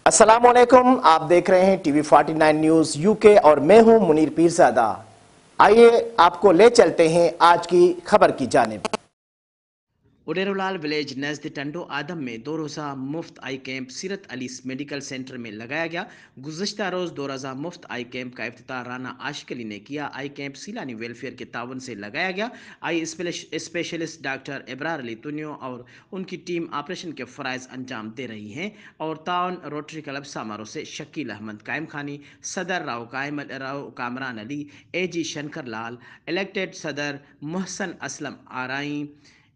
अस्सलाम वालेकुम। आप देख रहे हैं टीवी 49 न्यूज यूके और मैं हूं मुनीर पीरजादा। आइए आपको ले चलते हैं आज की खबर की जानिब। उडेरोलाल विलेज नज़द टंडो आदम में 2 रोज़ा मुफ्त आई कैंप सीरत अली मेडिकल सेंटर में लगाया गया। गुज़श्ता रोज़ 2 रोज़ा मुफ्त आई कैंप का इफ्तिताह राना आशिक अली ने किया। आई कैंप सीलानी वेलफेयर के तावन से लगाया गया। Eye specialist doctor Ibrar Ali Tunio और उनकी टीम ऑपरेशन के फ़राइज़ अंजाम दे रही हैं और ताउन रोटरी क्लब समारोह से शकील अहमद कायम खानी, सदर राव कामरान अली, AG शंकर लाल, इलेक्टेड सदर मोहसन असलम आराई,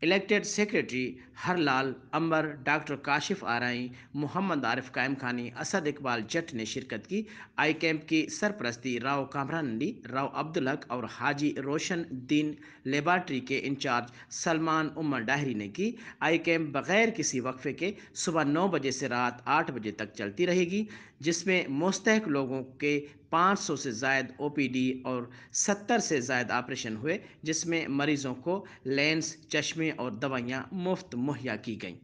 इलेक्टेड सेक्रेटरी हरलाल अंबर, डॉक्टर काशिफ आराई, मोहम्मद आरिफ कायम खानी, असद इकबाल जट ने शिरकत की। आई कैंप की सरपरस्ती राव कामरान अली, राव अब्दुल हक और हाजी रोशन दीन लेबार्ट्री के इंचार्ज सलमान उमर डाहरी ने की। आई कैंप बगैर किसी वक्फे के सुबह 9 बजे से रात 8 बजे तक चलती रहेगी, जिसमें मुस्तहक लोगों के 500 से ज़ायद OPD और 70 से ज़ायद ऑपरेशन हुए, जिसमें मरीज़ों को लेंस, चश्मे और दवाइयाँ मुफ्त मुहैया की गईं।